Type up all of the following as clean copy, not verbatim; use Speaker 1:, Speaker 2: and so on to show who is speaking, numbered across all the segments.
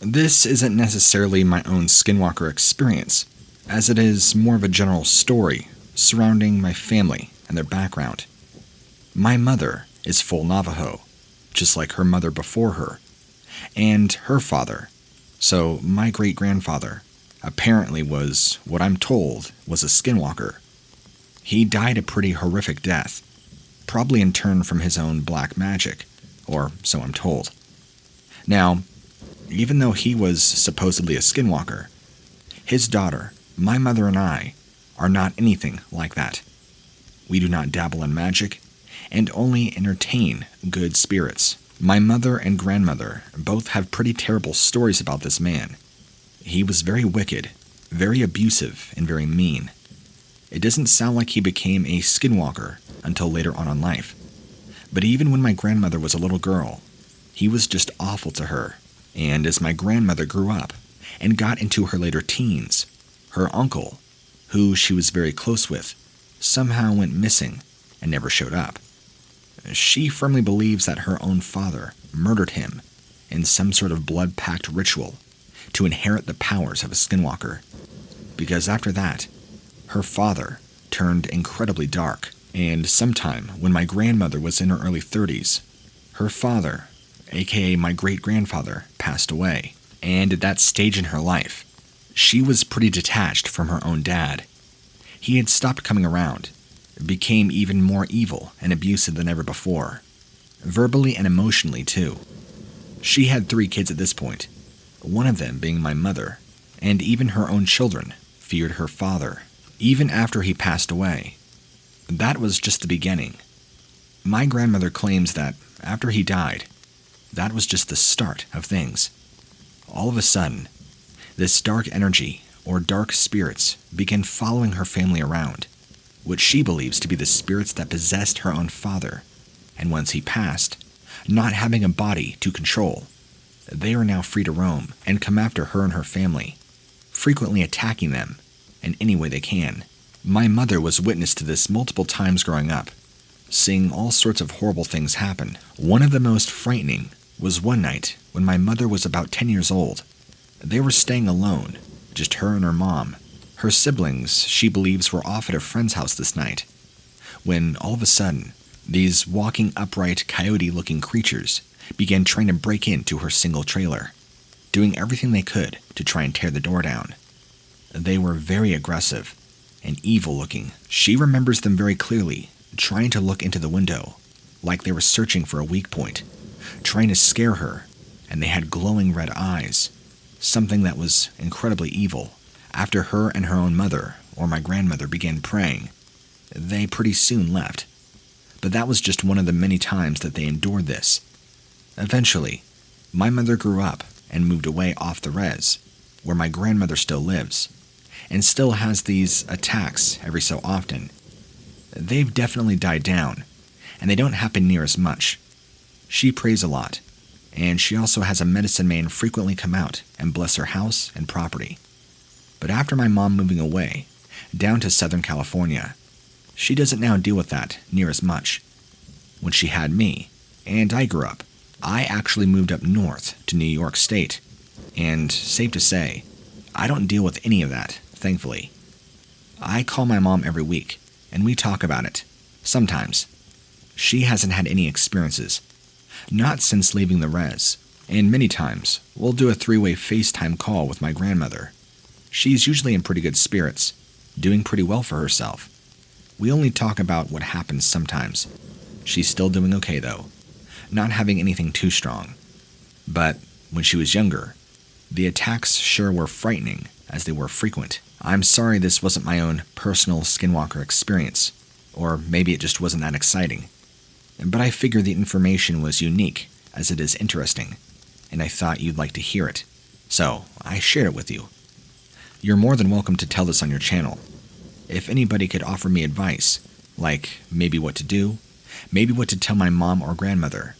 Speaker 1: This isn't necessarily my own Skinwalker experience, as it is more of a general story surrounding my family and their background. My mother is full Navajo, just like her mother before her, and her father, so my great-grandfather, apparently was, what I'm told, was a Skinwalker. He died a pretty horrific death, probably in turn from his own black magic, or so I'm told. Now, even though he was supposedly a Skinwalker, his daughter, my mother, and I are not anything like that. We do not dabble in magic, and only entertain good spirits. My mother and grandmother both have pretty terrible stories about this man. He was very wicked, very abusive, and very mean. It doesn't sound like he became a Skinwalker until later on in life. But even when my grandmother was a little girl, he was just awful to her. And as my grandmother grew up and got into her later teens, her uncle, who she was very close with, somehow went missing and never showed up. She firmly believes that her own father murdered him in some sort of blood-pact ritual to inherit the powers of a Skinwalker, because after that, her father turned incredibly dark, and sometime when my grandmother was in her early 30s, her father, aka my great-grandfather, passed away, and at that stage in her life, she was pretty detached from her own dad. He had stopped coming around, became even more evil and abusive than ever before, verbally and emotionally too. She had 3 kids at this point, one of them being my mother, and even her own children feared her father, even after he passed away. That was just the beginning. My grandmother claims that after he died, that was just the start of things. All of a sudden, this dark energy, or dark spirits, began following her family around, which she believes to be the spirits that possessed her own father, and once he passed, not having a body to control, they are now free to roam and come after her and her family, frequently attacking them in any way they can. My mother was witness to this multiple times growing up, seeing all sorts of horrible things happen. One of the most frightening was one night when my mother was about 10 years old. They were staying alone, just her and her mom. Her siblings, she believes, were off at a friend's house this night, when all of a sudden, these walking upright coyote-looking creatures began trying to break into her single trailer, doing everything they could to try and tear the door down. They were very aggressive and evil-looking. She remembers them very clearly, trying to look into the window, like they were searching for a weak point, trying to scare her, and they had glowing red eyes, something that was incredibly evil. After her and her own mother, or my grandmother, began praying, they pretty soon left. But that was just one of the many times that they endured this. Eventually, my mother grew up and moved away off the res, where my grandmother still lives, and still has these attacks every so often. They've definitely died down, and they don't happen near as much. She prays a lot, and she also has a medicine man frequently come out and bless her house and property. But after my mom moving away, down to Southern California, she doesn't now deal with that near as much. When she had me, and I grew up, I actually moved up north to New York State, and safe to say, I don't deal with any of that, thankfully. I call my mom every week, and we talk about it, sometimes. She hasn't had any experiences, not since leaving the res, and many times we'll do a 3-way FaceTime call with my grandmother. She's usually in pretty good spirits, doing pretty well for herself. We only talk about what happens sometimes. She's still doing okay though, not having anything too strong. But when she was younger, the attacks sure were frightening as they were frequent. I'm sorry this wasn't my own personal Skinwalker experience, or maybe it just wasn't that exciting. But I figure the information was unique as it is interesting, and I thought you'd like to hear it, so I shared it with you. You're more than welcome to tell this on your channel. If anybody could offer me advice, like maybe what to do, maybe what to tell my mom or grandmother,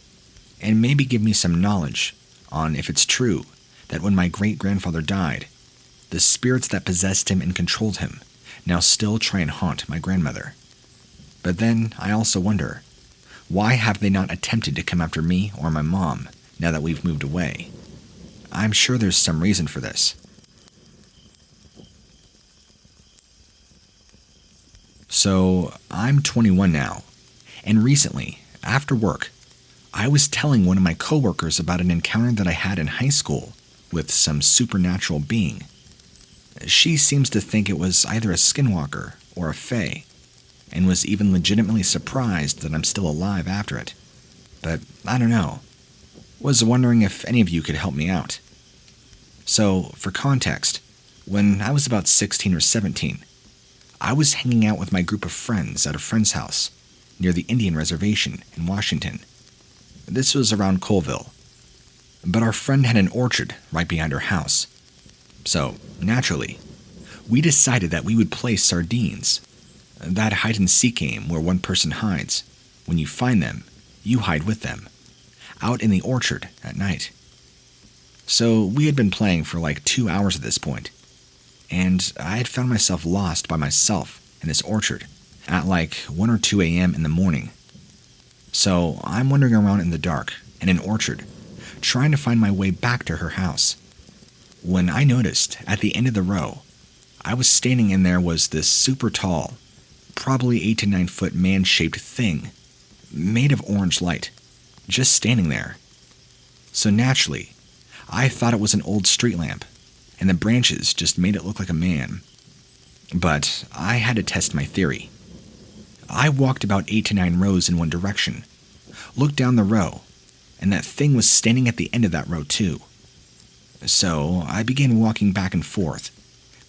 Speaker 1: and maybe give me some knowledge on if it's true that when my great-grandfather died, the spirits that possessed him and controlled him now still try and haunt my grandmother. But then I also wonder, why have they not attempted to come after me or my mom now that we've moved away? I'm sure there's some reason for this. So, I'm 21 now, and recently, after work, I was telling one of my coworkers about an encounter that I had in high school with some supernatural being. She seems to think it was either a skinwalker or a fae, and was even legitimately surprised that I'm still alive after it. But I don't know. Was wondering if any of you could help me out. So, for context, when I was about 16 or 17, I was hanging out with my group of friends at a friend's house near the Indian Reservation in Washington. This was around Colville. But our friend had an orchard right behind her house. So, naturally, we decided that we would play sardines, that hide-and-seek game where one person hides. When you find them, you hide with them, out in the orchard at night. So we had been playing for like 2 hours at this point, and I had found myself lost by myself in this orchard at like 1 or 2 a.m. in the morning. So I'm wandering around in the dark in an orchard, trying to find my way back to her house, when I noticed at the end of the row, I was standing in there was this super tall, probably 8 to 9 foot man-shaped thing, made of orange light, just standing there. So naturally, I thought it was an old street lamp, and the branches just made it look like a man. But I had to test my theory. I walked about 8 to 9 rows in one direction, looked down the row, and that thing was standing at the end of that row too. So I began walking back and forth,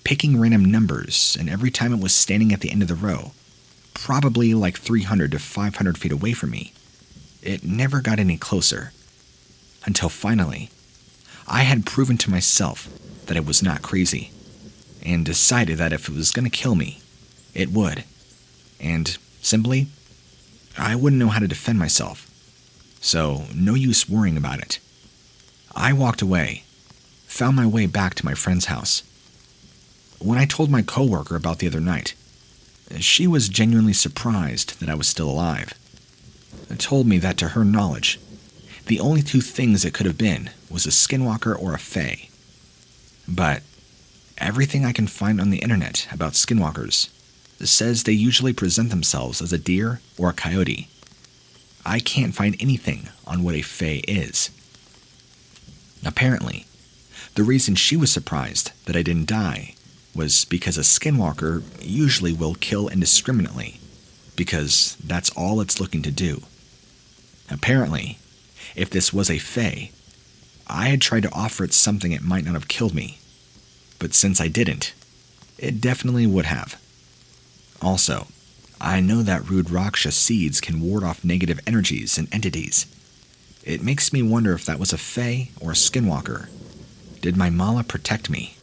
Speaker 1: picking random numbers, and every time it was standing at the end of the row, probably like 300 to 500 feet away from me, it never got any closer. Until finally, I had proven to myself that it was not crazy, and decided that if it was going to kill me, it would. And simply, I wouldn't know how to defend myself. So no use worrying about it. I walked away, found my way back to my friend's house. When I told my coworker about the other night, she was genuinely surprised that I was still alive. Told me that to her knowledge, the only two things it could have been was a skinwalker or a fae. But everything I can find on the internet about skinwalkers says they usually present themselves as a deer or a coyote. I can't find anything on what a fae is. Apparently, the reason she was surprised that I didn't die was because a skinwalker usually will kill indiscriminately, because that's all it's looking to do. Apparently, if this was a fae, I had tried to offer it something it might not have killed me, but since I didn't, it definitely would have. Also, I know that rude raksha seeds can ward off negative energies and entities. It makes me wonder if that was a fae or a skinwalker. Did my mala protect me?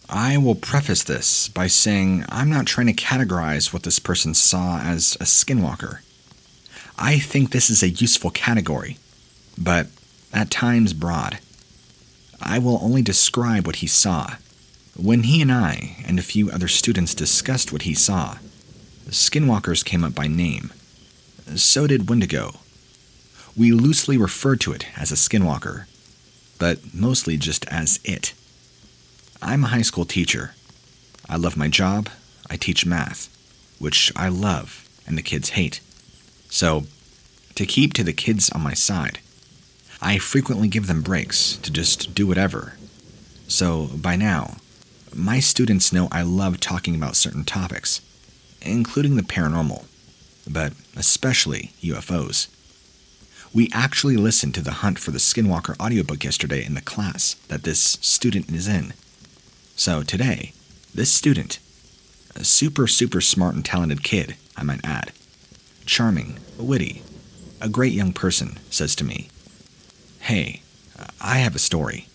Speaker 1: I will preface this by saying I'm not trying to categorize what this person saw as a skinwalker. I think this is a useful category, but at times broad. I will only describe what he saw. When he and I and a few other students discussed what he saw, skinwalkers came up by name. So did Wendigo. We loosely referred to it as a skinwalker, but mostly just as it. I'm a high school teacher. I love my job. I teach math, which I love and the kids hate. So, to keep to the kids on my side, I frequently give them breaks to just do whatever. So, by now, my students know I love talking about certain topics, including the paranormal, but especially UFOs. We actually listened to the Hunt for the Skinwalker audiobook yesterday in the class that this student is in. So today, this student, a super smart and talented kid, I might add, charming, witty, a great young person, says to me, "Hey, I have a story."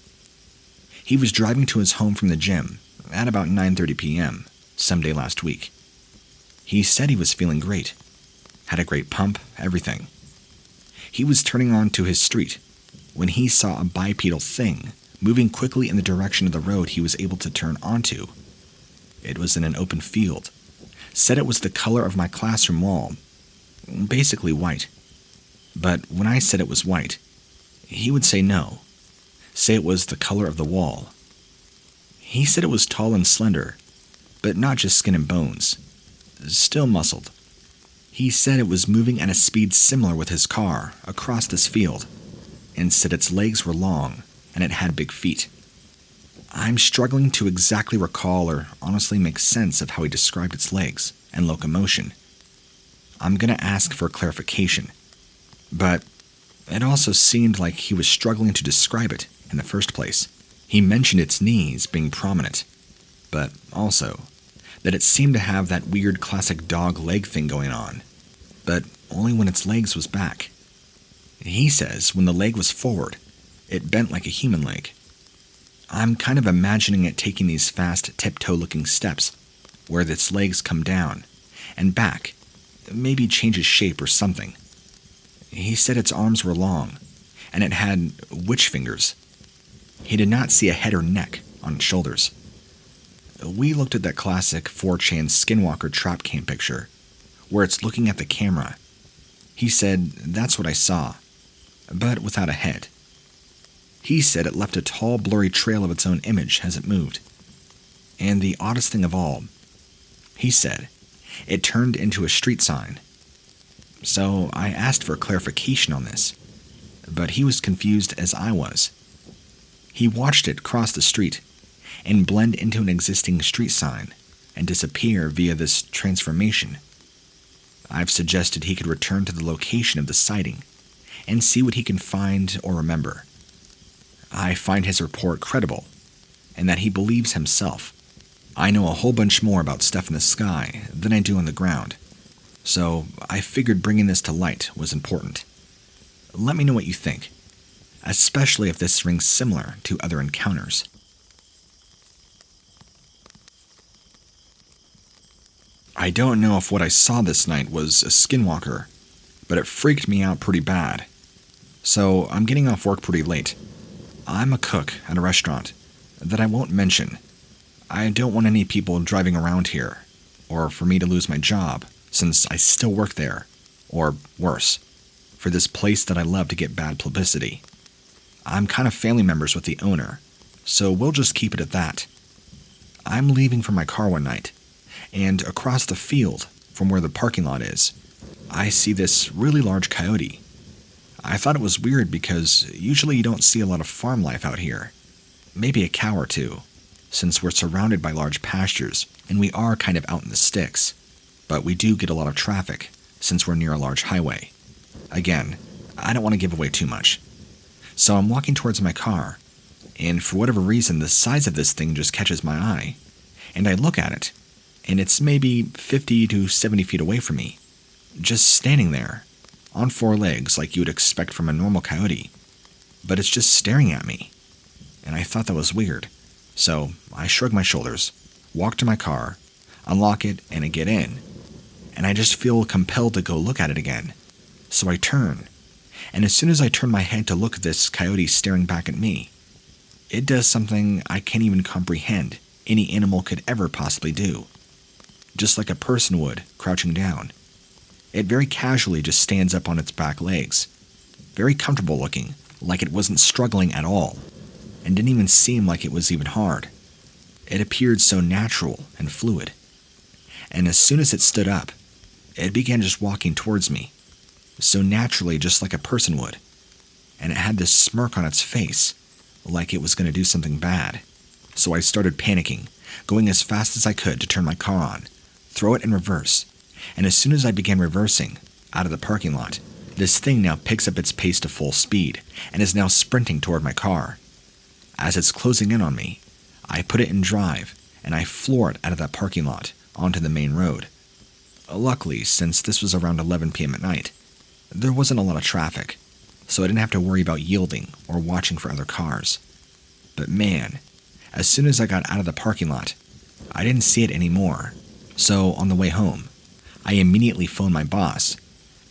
Speaker 1: He was driving to his home from the gym at about 9:30 p.m. some day last week. He said he was feeling great, had a great pump, everything. He was turning onto his street when he saw a bipedal thing moving quickly in the direction of the road he was able to turn onto. It was in an open field. Said it was the color of my classroom wall, basically white. But when I said it was white, he would say no, say it was the color of the wall. He said it was tall and slender, but not just skin and bones, still muscled. He said it was moving at a speed similar with his car across this field, and said its legs were long and it had big feet. I'm struggling to exactly recall or honestly make sense of how he described its legs and locomotion. I'm going to ask for clarification, but it also seemed like he was struggling to describe it in the first place. He mentioned its knees being prominent, but also that it seemed to have that weird classic dog leg thing going on, but only when its legs was back. He says when the leg was forward, it bent like a human leg. I'm kind of imagining it taking these fast tiptoe-looking steps, where its legs come down and back, maybe changes shape or something. He said its arms were long, and it had witch fingers. He did not see a head or neck on its shoulders. We looked at that classic 4chan Skinwalker trap cam picture, where it's looking at the camera. He said, that's what I saw, but without a head. He said it left a tall, blurry trail of its own image as it moved. And the oddest thing of all, he said, it turned into a street sign. So I asked for clarification on this, but he was confused as I was. He watched it cross the street and blend into an existing street sign and disappear via this transformation. I've suggested he could return to the location of the sighting and see what he can find or remember. I find his report credible, and that he believes himself. I know a whole bunch more about stuff in the sky than I do on the ground, so I figured bringing this to light was important. Let me know what you think, especially if this rings similar to other encounters. I don't know if what I saw this night was a skinwalker, but it freaked me out pretty bad. So I'm getting off work pretty late. I'm a cook at a restaurant that I won't mention. I don't want any people driving around here, or for me to lose my job, since I still work there, or worse, for this place that I love to get bad publicity. I'm kind of family members with the owner, so we'll just keep it at that. I'm leaving for my car one night, and across the field from where the parking lot is, I see this really large coyote. I thought it was weird because usually you don't see a lot of farm life out here. Maybe a cow or two, since we're surrounded by large pastures and we are kind of out in the sticks. But we do get a lot of traffic since we're near a large highway. Again, I don't want to give away too much. So I'm walking towards my car, and for whatever reason the size of this thing just catches my eye, and I look at it, and it's maybe 50 to 70 feet away from me, just standing there, on four legs like you would expect from a normal coyote, but it's just staring at me, and I thought that was weird. So I shrug my shoulders, walk to my car, unlock it, and I get in, and I just feel compelled to go look at it again. So I turn, and as soon as I turn my head to look at this coyote staring back at me, it does something I can't even comprehend any animal could ever possibly do. Just like a person would, crouching down. It very casually just stands up on its back legs, very comfortable looking, like it wasn't struggling at all, and didn't even seem like it was even hard. It appeared so natural and fluid. And as soon as it stood up, it began just walking towards me, so naturally just like a person would, and it had this smirk on its face, like it was going to do something bad. So I started panicking, going as fast as I could to turn my car on, throw it in reverse, and as soon as I began reversing, out of the parking lot, this thing now picks up its pace to full speed, and is now sprinting toward my car. As it's closing in on me, I put it in drive, and I floor it out of that parking lot, onto the main road. Luckily, since this was around 11 p.m. at night, there wasn't a lot of traffic, so I didn't have to worry about yielding or watching for other cars. But man, as soon as I got out of the parking lot, I didn't see it anymore. So on the way home, I immediately phoned my boss,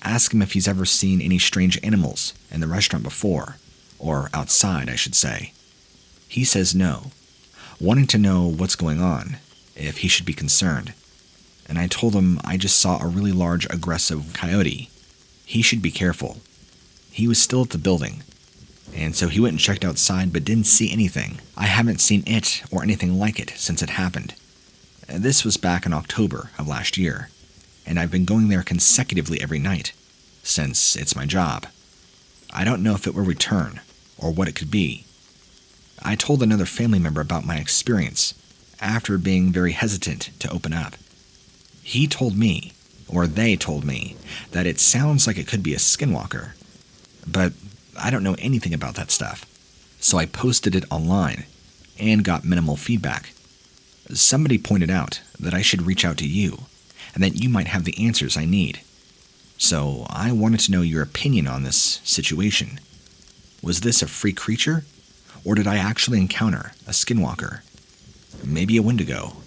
Speaker 1: asked him if he's ever seen any strange animals in the restaurant before, or outside, I should say. He says no, wanting to know what's going on, if he should be concerned. And I told him I just saw a really large aggressive coyote. He should be careful. He was still at the building, and so he went and checked outside but didn't see anything. I haven't seen it or anything like it since it happened. This was back in October of last year, and I've been going there consecutively every night, since it's my job. I don't know if it will return, or what it could be. I told another family member about my experience, after being very hesitant to open up. He told me, or they told me, that it sounds like it could be a Skinwalker, but I don't know anything about that stuff, so I posted it online and got minimal feedback. Somebody pointed out that I should reach out to you, and that you might have the answers I need. So I wanted to know your opinion on this situation. Was this a freak creature, or did I actually encounter a Skinwalker? Maybe a Wendigo?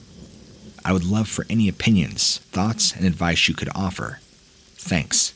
Speaker 1: I would love for any opinions, thoughts, and advice you could offer. Thanks.